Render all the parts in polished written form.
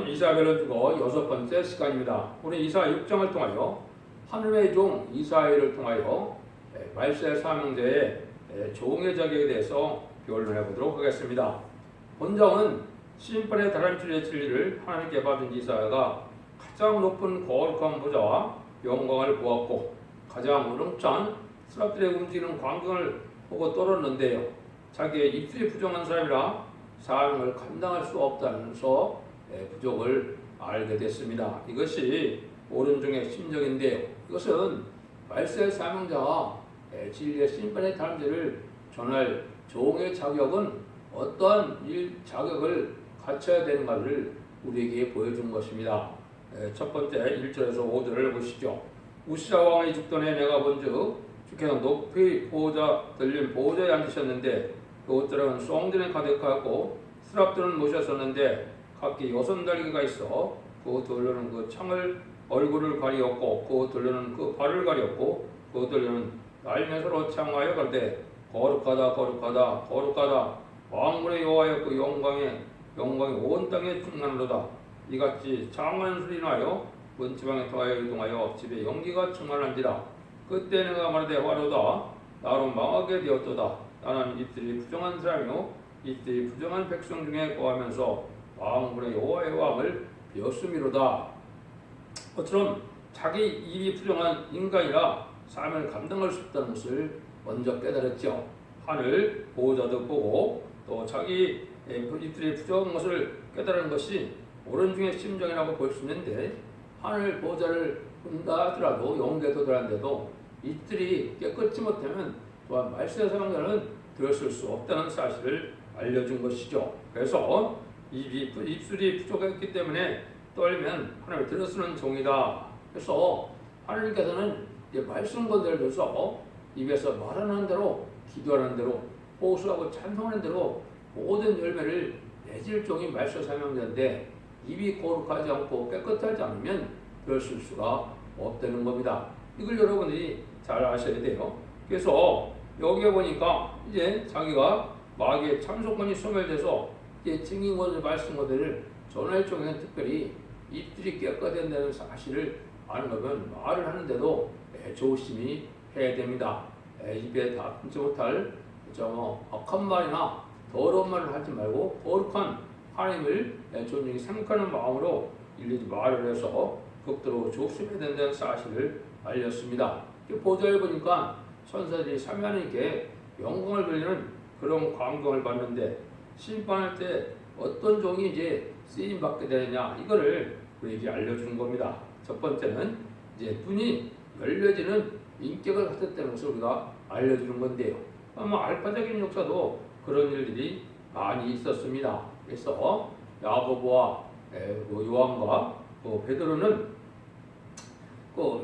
오늘은 이사야를 두고 6번째 시간입니다. 우리 이사야 6장을 통하여 하느님의 종 이사야를 통하여 말세 사명자의 종의 자격에 대해서 변론해 보도록 하겠습니다. 본장은 심판의 다람쥐의 진리를 하나님께 받은 이사야가 가장 높은 거룩한 보좌와 영광을 보았고 가장 우렁찬 스랍들의 움직이는 광경을 보고 떨었는데요. 자기의 입술이 부정한 사람이라 사명을 감당할 수 없다면서 부족을 알게 됐습니다. 이것이 오른종의 심정인데요. 이것은 말세 사명자와 진리의 심판의 다람쥐를 전할 종의 자격은 어떠한 일 자격을 갖춰야 되는가를 우리에게 보여준 것입니다. 첫 번째 1절에서 5절을 보시죠. 우시야 왕의 죽던에 내가 본즉 주께서 높이 들린 보호자에 앉으셨는데 그 옷자락은 송전에 가득하고 스랍들은 모셨었는데 각기 6달리기가 있어 그 둘러는 그 창을 얼굴을 가리었고 그 둘러는 그 발을 가리었고 그 둘러는 날면서로 창하여 가되 거룩하다 거룩하다 거룩하다 왕문의 여호와여 그 영광이 온 땅에 충만하도다. 이같이 장한 소리 나요 문지방에 통하여 이동하여 집에 연기가 충만한지라. 그때 내가 말하되 화로다 나로 망하게 되었도다. 나는 이들이 부정한 사람이요 이들이 부정한 백성 중에 거하면서 왕문의 여호와의 왕을 비었음이로다. 그처럼 자기 입이 부정한 인간이라 사명을 감당할 수 없다는 것을 먼저 깨달았죠. 하늘 보호자도 보고 또 자기 입술이 부정한 것을 깨달은 것이 오른중의 심정이라고 볼 수 있는데 하늘 보호자를 본다 하더라도 영계에 도달한데도 입술이 깨끗이 못하면 또한 말세 사명자는 들었을 수 없다는 사실을 알려준 것이죠. 그래서 입술이 부족했기 때문에 떨면 하나님을 들어쓰는 종이다. 그래서 하나님께서는 말씀 건드려서 입에서 말하는 대로 기도하는 대로 호소하고 찬송하는 대로 모든 열매를 맺을 종이 말세 사명자인데 입이 거룩하지 않고 깨끗하지 않으면 들었을 수가 없다는 겁니다. 이걸 여러분들이 잘 아셔야 돼요. 그래서 여기에 보니까 이제 자기가 마귀의 참소권이 소멸돼서 이제 증인 것을 말씀 것들을 전할 종에는 특별히 입술이 깨끗해진다는 사실을 아는 거면 말을 하는데도 조심히 해야 됩니다. 입에 닿지 못할 악한 말이나 더러운 말을 하지 말고 거룩한 하나님을 존중히 생각하는 마음으로 일일이 말을 해서 극도로 조심해야 된다는 사실을 알렸습니다. 보좌를 보니까 천사들이 삼위 하나님께 영광을 돌리는 그런 광경을 봤는데 심판할 때 어떤 종이 이제 쓰임 받게 되느냐 이거를 우리에게 알려주는 겁니다. 첫 번째는 이제 눈이 열려지는 인격을 갖췄다는 것을 우리가 알려주는 건데요. 아마 알파적인 역사도 그런 일들이 많이 있었습니다. 그래서 야고보와 요한과 베드로는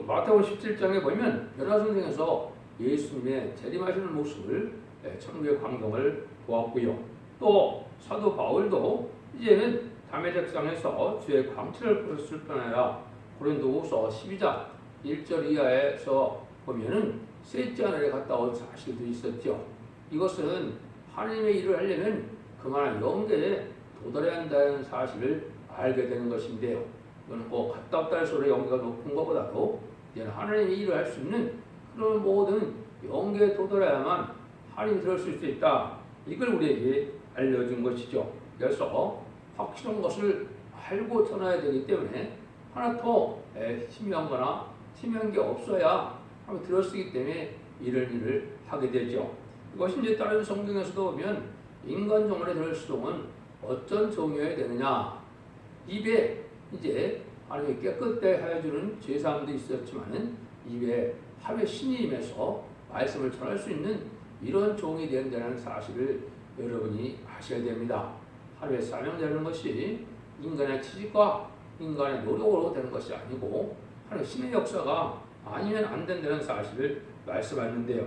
마태복음 17장에 보면 변화성경에서 예수님의 재림하시는 모습을 천국의 광경을 보았고요. 또 사도 바울도 이제는 담의 책상에서 주의 광채를 보셨을 뿐 아니라 고린도후서 12장 1절 이하에서 보면은 셋째 하늘에 갔다 온 사실도 있었죠. 이것은 하나님의 일을 하려면 그만한 영계에 도달해야 한다는 사실을 알게 되는 것인데요. 이건 갔다 왔다 할 소리의 영계가 높은 것보다도 하나님의 일을 할 수 있는 그런 모든 영계에 도달해야만 하나님이 들었을 수 있다. 이걸 우리에게 알려준 것이죠. 그래서 확실한 것을 알고 전해야 되기 때문에 하나 더 희미한 거나 희미한 게 없어야 한번 들었기 때문에 이런 일을 하게 되죠. 이것이 이제 다른 성경에서도 보면 인간 종말의 들을수록은 어떤 종이어야 되느냐. 입에 이제 하나님이 깨끗하게 하여주는 제사함도 있었지만은 입에 하루에 신이 임해서 말씀을 전할 수 있는 이런 종이 된다는 사실을 여러분이 아셔야 됩니다. 하루에 사명되는 것이 인간의 지식과 인간의 노력으로 되는 것이 아니고 하나님 신의 역사가 아니면 안 된다는 사실을 말씀하는데요.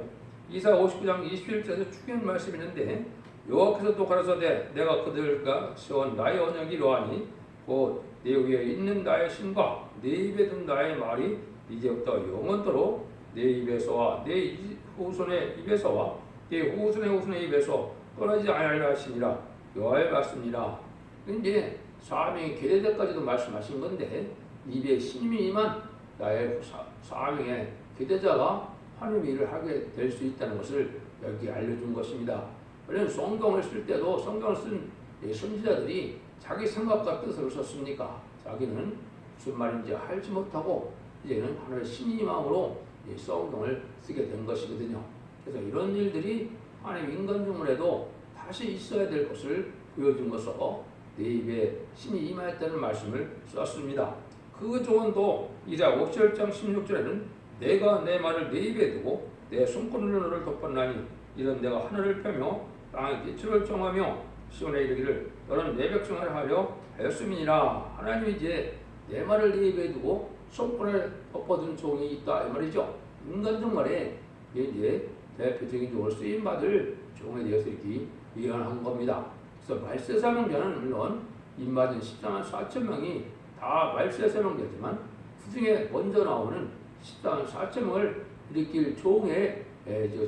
이사야 59장 21절에서 축연 말씀이 있는데 여호와께서 또 가라사대 내가 그들과 세운 나의 언약이 이러하니 곧 내 위에 있는 나의 신과 내 입에 든 나의 말이 이제부터 영원토록 내 입에서와 내 후손의 입에서와 내 후손의 후손의 입에서 떠나지 아니하리라 하시니라. 여호와의 말씀이라. 이제 사명의 계대자까지도 말씀하신 건데 입에 신임이만 나의 사명의 계대자가 하나님의 일을 하게 될 수 있다는 것을 여기 알려준 것입니다. 왜냐하면 성경을 쓸 때도 성경을 쓴 선지자들이 자기 생각과 뜻을 썼습니까? 자기는 무슨 말인지 알지 못하고 이제는 하나님의 신의 마음으로 성경을 쓰게 된 것이거든요. 그래서 이런 일들이 하나님 인간 중문에도 다시 있어야 될 것을 보여준 것으로 내 입에 신이 임하였다는 말씀을 썼습니다. 그 조언도 이사 57장 16절에는 내가 내 말을 내 입에 두고 내 손끝으로 너를 덮었나니 이런 내가 하늘을 펴며 땅의 기초를 정하며 시온에 이르기를 너는 내 백성을 하려 하였음이니라. 하나님이 이제 내 말을 내 입에 두고 손끝에 덮어둔 종이 있다 이 말이죠. 인간 종말에 이제 대표적인 종을 쓰임받을 종에 대해서 이렇게 예언한 겁니다. 그래서 말세 사명자는 물론 입맞은 14만 4천 명이 다 말세 사명자지만 그 중에 먼저 나오는 14만 4천 명을 일으킬 종의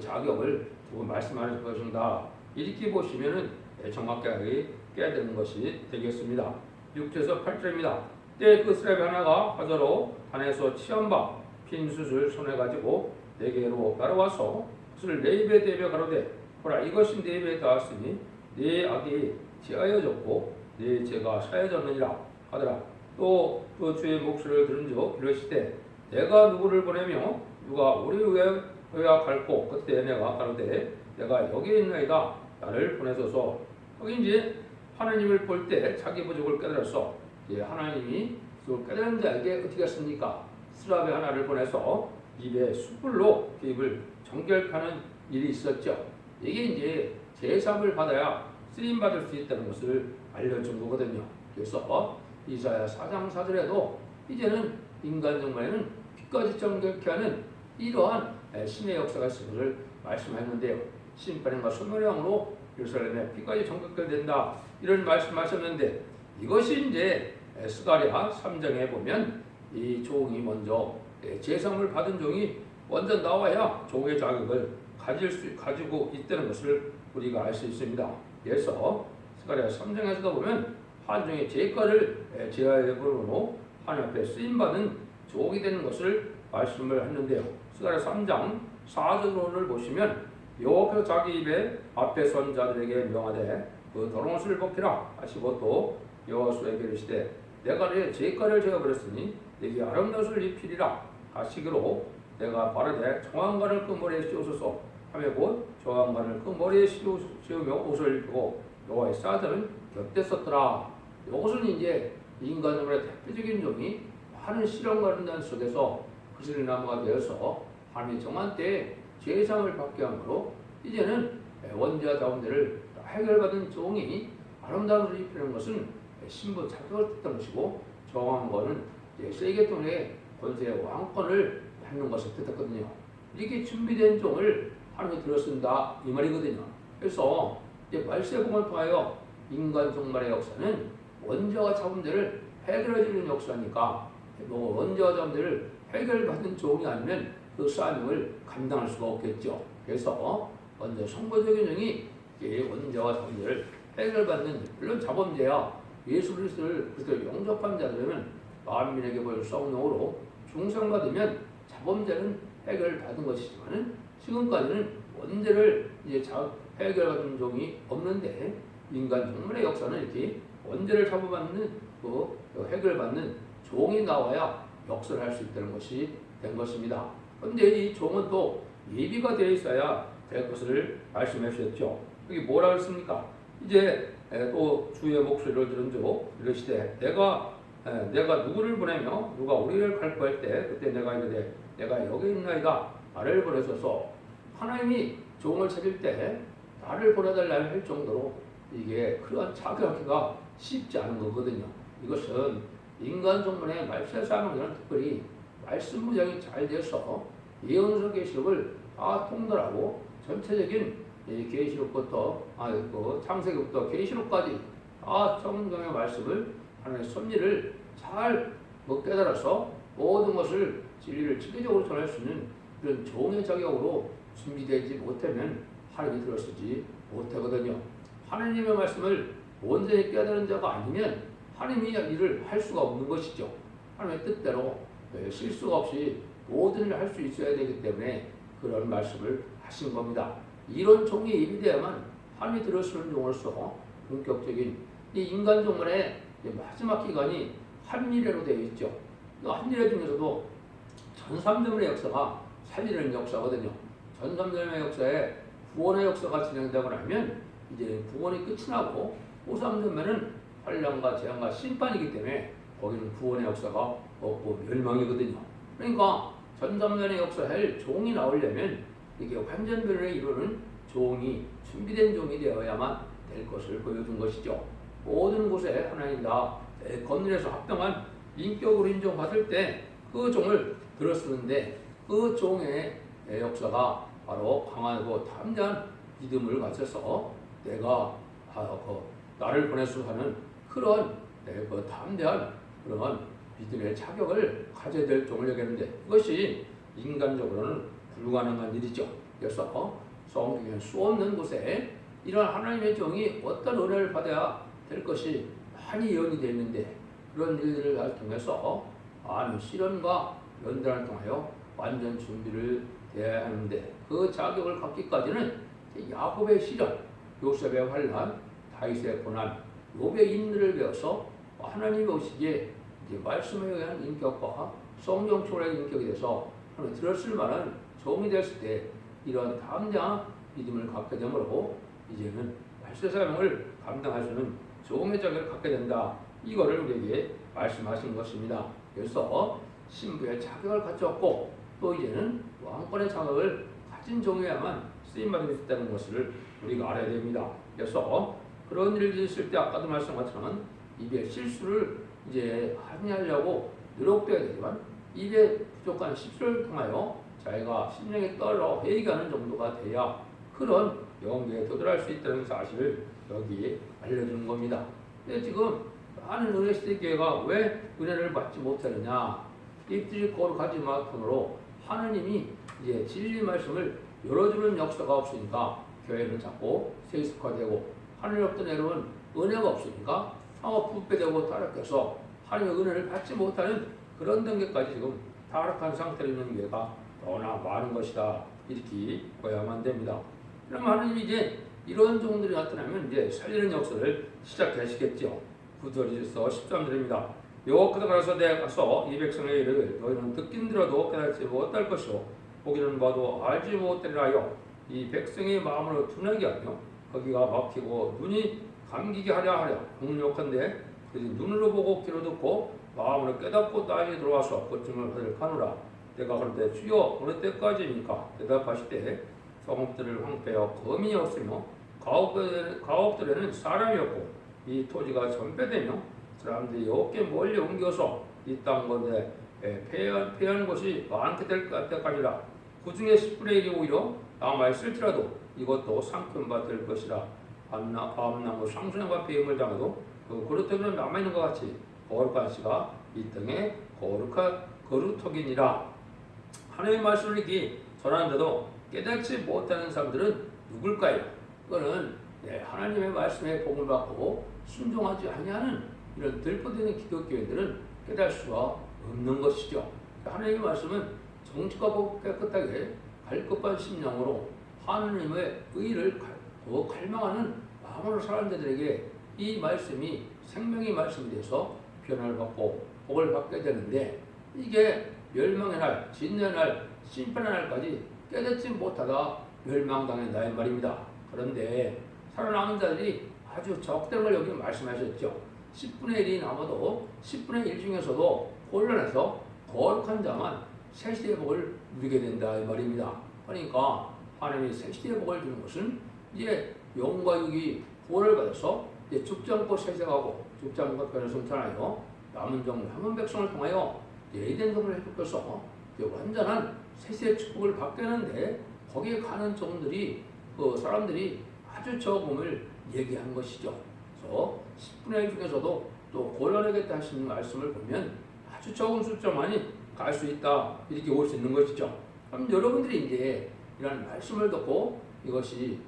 자격을 두고 말씀하는 것입니다. 이렇게 보시면은 정확하게 깨닫는 것이 되겠습니다. 6절에서 8절입니다. 때 그 스랩 하나가 화자로 단에서 취한 바 핀 숯을 손에 가지고 내게로 날아와서 그것을 내 입에 대며 가로되 보라 이것이 내 입에 닿았으니 네 악이 제하여졌고 네 죄가 사해졌느니라 하더라. 또 그 주의 목소리를 들은즉 이르시되 내가 누구를 보내며 누가 우리 위에 갈고 그때 내가 가로되 내가 여기 있나이다 나를 보내소서. 여기 이제 하나님을 볼 때 자기 부족을 깨달아서 하나님이 그 깨달은 자에게 어떻게 했습니까? 스라베 하나를 보내서 입에 숯불로 그 입을 정결하는 일이 있었죠. 이게 이제 제사함을 받아야 쓰임 받을 수 있다는 것을 알려준 거거든요. 그래서 이사야 4장 4절에도 이제는 인간 정말에는 피까지 정결케 하는 이러한 신의 역사가 있을 것을 말씀했는데요. 심판과 소멸의 왕으로 예루살렘에 피까지 정결케 된다 이런 말씀하셨는데 이것이 이제 스가랴 3장에 보면 이 종이 먼저 제사함을 받은 종이 먼저 나와야 종의 자격을 가지고 있다는 것을 우리가 알 수 있습니다. 그래서 스가랴 3장에서도 보면 한 종의 제가를 제하여 부르므로 하나님 앞에 쓰임받은 종이 되는 것을 말씀을 했는데요. 스가랴 3장 4절을 보시면 여호와께서 자기 입에 앞에 선 자들에게 명하되 그 더러운 옷을 벗기라 하시고 또 여호수아에게 이르시되 내가 내 제가를 제어버렸으니 내게 아름다운 옷을 입히리라 하시기로 내가 바르되 정황관을 그 머리에 씌우소서 하며 곧 정황관을 그 머리에 씌우며 옷을 입히고 여호와의 사자는 곁에 섰더라. 이것은 이제 인간의 대표적인 종이 많은 시련과 어려움 속에서 그슬 나무가 되어서 하나님의 정한 때에 제사함을 받게 함으로 이제는 원죄와 자원들을 해결받은 종이 아름다운 옷을 입히는 것은 신분 자격을 뜻하는 것이고 정황관은 세계통의 권세의 왕권을 받는 것을 뜻했거든요. 이렇게 준비된 종을 하나님이 들어쓴다 이 말이거든요. 그래서 말세복음을 통하여 인간 종말의 역사는 원죄와 자범죄를 해결해 주는 역사니까 원죄와 자범죄를 해결받은 종이 아니면 그 사명을 감당할 수가 없겠죠. 그래서 먼저 선거적인 종이 원죄와 자범죄를 해결받는 물론 자범죄야 예수 그리스도를 영접한 자들은 만민에게 보일 성령으로 중생받으면 자범죄는 해결받은 것이지만 지금까지는 원죄를 이제 해결받은 종이 없는데 인간 종말의 역사는 이렇게 원죄를 잡아받는 해결받는 종이 나와야 역사를 할 수 있다는 것이 된 것입니다. 그런데 이 종은 또 예비가 되어 있어야 될 것을 말씀해 주셨죠. 여기 뭐라고 했습니까? 이제 또 주의 목소리를 들은즉 이르시되 내가 누구를 보내며 누가 우리를 갈구할 때 그때 내가 이르되 내가 여기 있나이다 나를 보내소서. 하나님이 종을 찾을 때 나를 보내달라 할 정도로 이게 그러한 자격하기가 쉽지 않은 거거든요. 이것은 인간 종문의 말세 사명자는 특별히 말씀 무장이 잘 돼서 예언서 계시록을 다 통달하고 전체적인 계시록부터 창세기부터 계시록까지 다 성경의 말씀을 하나님의 섭리를 잘 깨달아서 모든 것을 진리를 체계적으로 전할 수 있는 그런 종의 자격으로 준비되지 못하면 하나님이 들어서지 못하거든요. 하나님의 말씀을 온전히 깨달은 자가 아니면 하나님이 일을 할 수가 없는 것이죠. 하나님의 뜻대로 실수가 없이 모든 일을 할 수 있어야 되기 때문에 그런 말씀을 하신 겁니다. 이런 종이 예비되어야만 하나님이 들으시는 종으로서 본격적인 이 인간 종문의 마지막 기간이 한미래로 되어 있죠. 한미래 중에서도 전삼대문의 역사가 살리는 역사거든요. 전삼대문의 역사에 구원의 역사가 진행되고 나면 이제 구원이 끝이 나고 오삼대문은 환란과 재앙과 심판이기 때문에 거기는 구원의 역사가 없고 멸망이거든요. 그러니까 전삼대문의 역사에 종이 나오려면 이게 완전변을 이루는 종이 준비된 종이 되어야만 될 것을 보여준 것이죠. 모든 곳에 하나님 다 건일에서 합당한 인격으로 인정받을 때 그 종을 들었었는데 그 종의 역사가 바로 강하고 담대한 믿음을 가져서 내가 나를 보내서 하는 그런 그 담대한 그런 믿음의 자격을 가져야 될 종을 얘기하는데 그것이 인간적으로는 불가능한 일이죠. 그래서 성경에 수 없는 곳에 이런 하나님의 종이 어떤 은혜를 받아야 될 것이 많이 예언이 되어 있는데 그런 일들을 통해서 많은 시련과 연단을 통하여 완전 준비를 해야 하는데 그 자격을 갖기까지는 야곱의 시련, 요셉의 환난, 다윗의 고난, 욥의 인들을 배워서 하나님이 오시기에 이제 말씀에 의한 인격과 성령 초월의 인격에 대해서 들었을 만한 종이 됐을 때 이런 담대한 믿음을 갖게 되므로 이제는 말씀 사명을 감당할 수 있는 종의 자격을 갖게 된다. 이거를 우리에게 말씀하신 것입니다. 그래서 신부의 자격을 갖췄고 또 이제는 왕권의 자격을 가진 종이어야만 쓰임받을 수 있다는 것을 우리가 알아야 됩니다. 그래서 그런 일이 있을 때 아까도 말씀한 것처럼 입에 실수를 이제 하려고 노력돼야 되지만 입에 부족한 실수를 통하여 자기가 심령에 떨어 회개하는 정도가 돼야 그런 영계에 도달할 수 있다는 사실을 여기 알려주는 겁니다. 근데 지금 많은 은혜 시대 교회가 왜 은혜를 받지 못하느냐? 입들이 거룩하지 못함으로 하느님이 이제 진리 말씀을 열어주는 역사가 없으니까 교회는 자꾸 세습화되고 하늘로부터 내려온 은혜가 없으니까 상호 부패되고 타락해서 하나님의 은혜를 받지 못하는 그런 단계까지 지금 타락한 상태로 있는 교회가 너나 많은 것이다. 이렇게 보야만 됩니다. 그럼 하나님이 이제 이런 종들이 나타나면 이제 살리는 역사를 시작하시겠죠. 9절에서 13절입니다. 여호와께서 가라사 내가 가서 이 백성의 일을 너희는 듣긴 들어도 깨닫지 못할 것이요 보기는 봐도 알지 못하리라 하여 이 백성의 마음으로 둔하게 하며 거기가 막히고 눈이 감기게 하려 공력한데 그들이 눈으로 보고 귀로 듣고 마음으로 깨닫고 다시 들어와서 고침을 받을 가노라. 내가 그런데 주여 어느 때까지입니까? 대답하시되 성읍들을 황폐하여 거민이 없으며 가옥들에는 사람이 없고 이 토지가 전폐되며 사람들이 여호와께 멀리 옮겨서 이 땅 건데 폐한 것이 많게 될 때까지라. 그 중에 10분의 1이 오히려 남아있을지라도 이것도 상품받을 것이라. 밤나무 상수령과 배임을 당해도 그 거루터기는 남아있는 것 같이 거룩한 씨가 이 땅에 거루터기니라. 하나님의 말씀을 이렇게 전하는데도 깨닫지 못하는 사람들은 누굴까요? 그거는 하나님의 말씀에 복을 받고 순종하지 아니하는 이런 들포되는 기독교인들은 깨달을 수가 없는 것이죠. 하나님의 말씀은 정직하고 깨끗하게 갈급한 심령으로 하나님의 의를 더 갈망하는 마음으로 사는 자들에게 이 말씀이 생명의 말씀이 돼서 변화를 받고 복을 받게 되는데 이게 멸망의 날, 진노의 날, 심판의 날까지 깨닫지 못하다 멸망당한다 이 말입니다. 그런데 살아남은 자들이 아주 적다는 걸 여기 말씀하셨죠. 10분의 1이 남아도 10분의 1 중에서도 혼란해서 거룩한 자만 새시대의 복을 누리게 된다 이 말입니다. 그러니까 하나님이 새시대의 복을 주는 것은 이제 영과 육이 구원을 받아서 이제 죽지 않고 세세하고 죽지 않고 변을 성찬하여 남은 종 남은 백성을 통하여 에덴 동을 회복해서 완전한 새시대의 축복을 받게 하는데 거기에 가는 종들이 그 사람들이 아주 적음을 얘기한 것이죠. 그래서 10분의 1 중에서도 또 곤란하겠다 하시는 말씀을 보면 아주 적은 숫자만이 갈 수 있다 이렇게 볼 수 있는 것이죠. 그럼 여러분들이 이제 이런 말씀을 듣고 이것이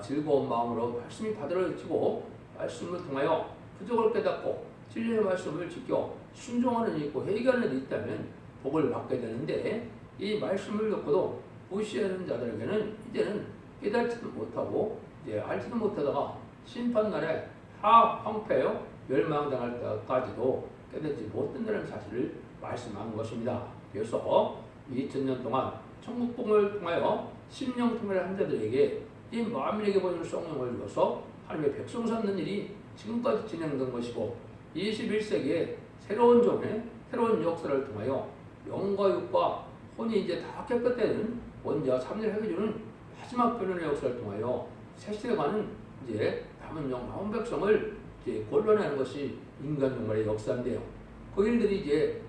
즐거운 마음으로 말씀이 받아들여지고 말씀을 통하여 부족을 깨닫고 진리의 말씀을 지켜 순종하는 이 있고 회개하는 이 있다면 복을 받게 되는데, 이 말씀을 듣고도 무시하는 자들에게는 이제는 깨닫지도 못하고 이제 알지도 못하다가 심판날에 다 황폐하여 멸망당할 때까지도 깨닫지 못한다는 사실을 말씀한 것입니다. 그래서 2000년 동안 천국복음을 통하여 심령통일을 한 자들에게 이 만민에게 보여줄 성령을 주어서 하나님의 백성 삼는 일이 지금까지 진행된 것이고, 21세기에 새로운 종의 새로운 역사를 통하여 영과 육과 혼이 이제 다 깨끗되는 원죄와 참회를 해주는 마지막 변론의 역사를 통하여 새 시대가는 이제 남은 영 남은 백성을 이제 골라내는 것이 인간 종말의 역사인데요. 그 일들이 이제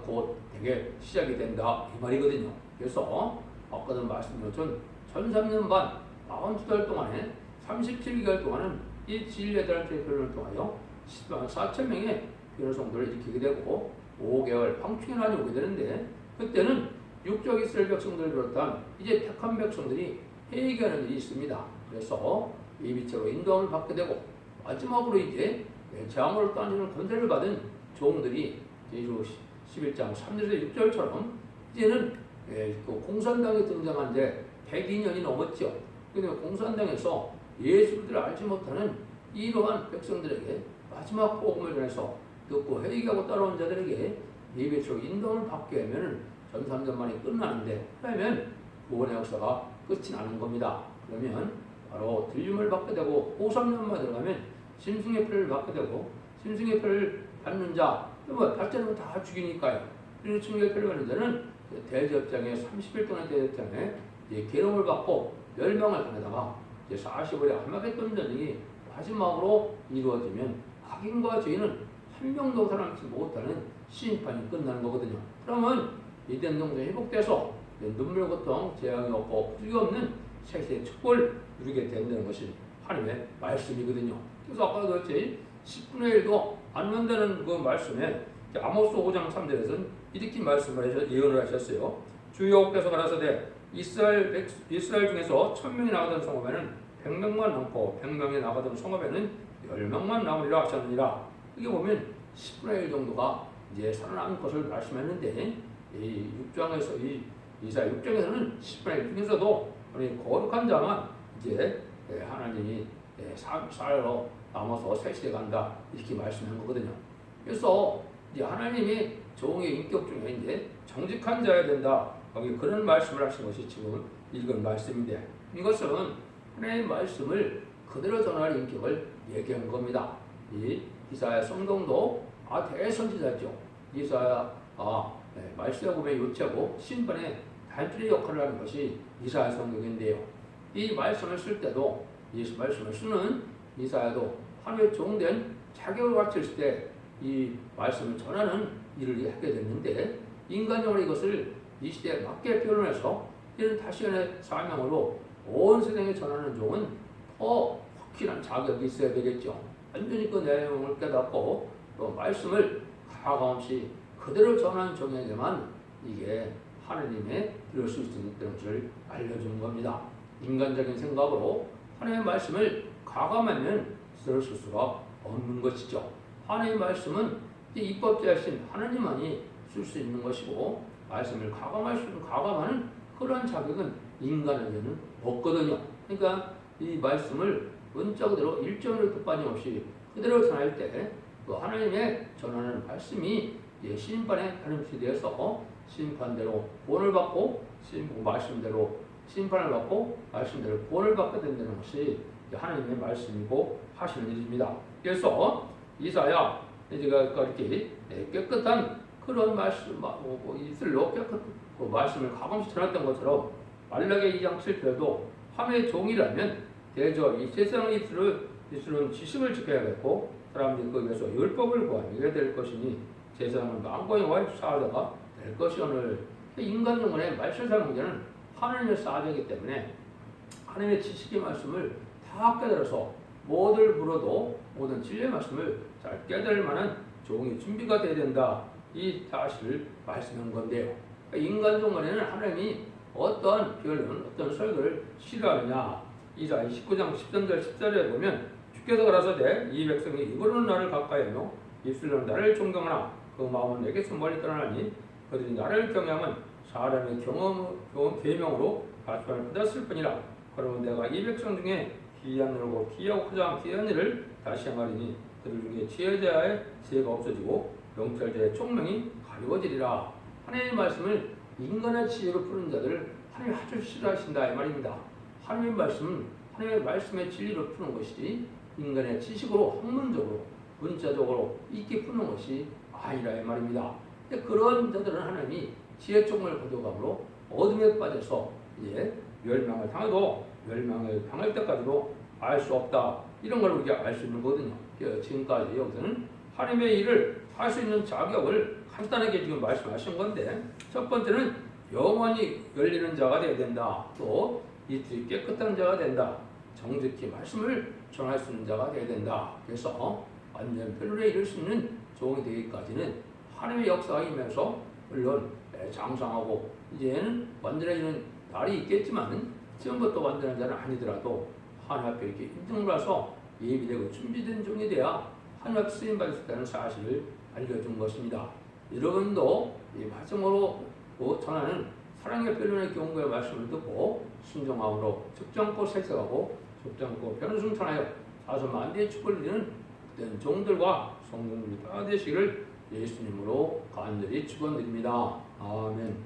곧 되게 시작이 된다 이 말이거든요. 그래서 아까도 말씀드렸던 1003년 반 42달 동안에 37개월 동안은 이 진리들한테 변론을 통하여 10만 4천 명의 변호성들을 일으키게 되고 5개월 황충년이 오게 되는데, 그때는 육적 이스라엘 백성들을 비롯한 이제 택한 백성들이 회개하는 일이 있습니다. 그래서 예비체로 인도함을 받게 되고, 마지막으로 이제 재앙으로 떠나는 권세를 받은 종들이 11장 3절에서 6절처럼 이제는 그 공산당이 등장한 지 102년이 넘었죠. 그런데 공산당에서 예수를 알지 못하는 이러한 백성들에게 마지막 복음을 전해서 듣고 회개하고 따라온 자들에게 예배처럼 인도를 받게 하면 1003년 만에 끝나는데, 그러면 구원의 역사가 끝이 나는 겁니다. 그러면 바로 들림을 받게 되고 53년 만에 들어가면 심승의 표를 받게 되고, 심승의 표를 받는 자, 받지 않으면 다 죽이니까요. 그리고 심승의 표를 받는 자는 대제업장에 30일 동안 대제업장에 계름을 받고 멸망을 당하다가 이제 40일에 할마게돈 전쟁이 마지막으로 이루어지면 악인과 죄인은 한 명도 살아남지 못하는 심판이 끝나는 거거든요. 그러면 이된 동생이 회복돼서 눈물, 고통, 재앙이 없고 부족이 없는 세세의 축복을 누리게 된다는 것이 하나님의 말씀이거든요. 그래서 아까도 그랬지 10분의 1도 안 된다는 그 말씀에 아모스 5장 3절에서는 이렇게 말씀을 예언을 하셨어요. 주여께서 가라사대 이스라엘 중에서 1000명이 나가던 성읍에는 100명만 남고 100명이 나가던 성읍에는 10명만 남으리라 하셨느니라. 이게 보면 10분의 1 정도가 이제 살아남은 것을 말씀했는데, 이 6장에서 이사야 6장에서는 10분의 1 중에서도 거룩한 자만 이제 하나님이 살로 남아서 새 시대 간다 이렇게 말씀한 거거든요. 그래서 이제 하나님이 종의 인격 중에 이제 정직한 자여야 된다, 여기 그런 말씀을 하신 것이 지금 읽은 말씀인데, 이것은 하나님의 말씀을 그대로 전할 인격을 얘기한 겁니다. 이 이사야 성경도 대선지자죠. 이사야 말씀에 보면 요체고 심판의 단줄의 역할을 하는 것이 이사야 성경인데요. 이 말씀을 쓸 때도, 이 말씀을 쓰는 이사야도 하나님의 종된 자격을 갖췄을 때 이 말씀을 전하는 일을 하게 됐는데, 인간적으로 이것을 이 시대에 맞게 표현해서 이런 다시연의 사명으로 온 세상에 전하는 종은 더 확실한 자격이 있어야 되겠죠. 완전히 그 내용을 깨닫고 또 말씀을 가감없이 그대로 전하는 종에게만 이게 하나님의 들을 수 있는 것을 알려주는 겁니다. 인간적인 생각으로 하나님의 말씀을 가감하면 들을 수가 없는 것이죠. 하나님의 말씀은 이 입법자이신 하나님만이 쓸 수 있는 것이고, 말씀을 가감할 수 있는 가감하는 그러한 자격은 인간에게는 없거든요. 그러니까 이 말씀을 문자 그대로 일정을 빠짐없이 그대로 전할 때 그 하나님의 전하는 말씀이 심판의 하나님 시대에서 심판대로 구원을 받고, 말씀대로 심판을 받고 말씀대로 구원을 받게 된다는 것이 하나님의 말씀이고 하시는 일입니다. 그래서 이사야 제가 이렇게 깨끗한 그런 말씀, 이슬로 깨끗한 그 말씀을 가감없이 전했던 것처럼 말라기 2장 7절도 함의 종이라면 대저 이 세상의 이슬은 지식을 지켜야겠고 사람들이 거기에서 율법을 구하게 될 것이니 세상은 망고의 와인 사자가 될 것이오늘. 인간 영혼의 말씀 사용자는 하나님의 사자이기 때문에 하나님의 지식의 말씀을 다 깨달아서 뭐를 물어도 모든 진리의 말씀을 잘 깨달을 만한 종이 준비가 되어야 된다, 이 사실을 말씀한 건데요. 인간 종간에는 하나님이 어떤 변론, 어떤 설교를 싫어하느냐, 이사야 19장 13절 14절에 보면 주께서 가라사대 이 백성이 입으로는 나를 가까이 하며 입술로는 나를 존경하나 그 마음은 내게서 멀리 떠나니 그들이 나를 경외함은 사람의 계명으로 가르침을 받았을 뿐이라. 그러면 내가 이 백성 중에 기이한 일고 기이하고 가장 기이한 일을 다시 행하리니 그들 중에 지혜자의 지혜가 없어지고 명철자의 총명이 가리워지리라. 하나님의 말씀을 인간의 지혜로 푸는 자들을 하나님이 아주 싫어하신다 이 말입니다. 하나님의 말씀은 하나님의 말씀의 진리로 푸는 것이지 인간의 지식으로 학문적으로 문자적으로 있게 푸는 것이 아니라 이 말입니다. 근데 그런 자들은 하나님이 지혜 총을 가져감으로 어둠에 빠져서 이제 멸망을 당해도 멸망을 당할 때까지도 알 수 없다. 이런 걸 우리가 알 수 있는 거거든요. 지금까지 여기서는 하나님의 일을 할 수 있는 자격을 간단하게 지금 말씀하신 건데, 첫 번째는 영원히 열리는 자가 되어야 된다. 또 이틀이 깨끗한 자가 된다. 정직히 말씀을 전할 수 있는 자가 되어야 된다. 그래서 완전 변론에 이를 수 있는 종이 되기까지는 하나님의 역사가 임해서 물론 장성하고 이제는 완전해지는 날이 있겠지만 지금부터 완전한 자는 아니더라도 하나님 앞에 이렇게 인정을 해서 예비되고 준비된 종이 돼야 하나님 앞에 쓰임받을 수 있다는 사실을 알려준 것입니다. 여러분도 이 마지막으로 전하는 사랑의 변론의 경고의 말씀을 듣고 순종함으로 죽지 않고 살펴가고 죽지 않고 변순탄하여 다소 만대의 축복을 누리는 그런 종들과 성도들이 다 되시기를 예수님으로 간절히 축원드립니다. 아멘.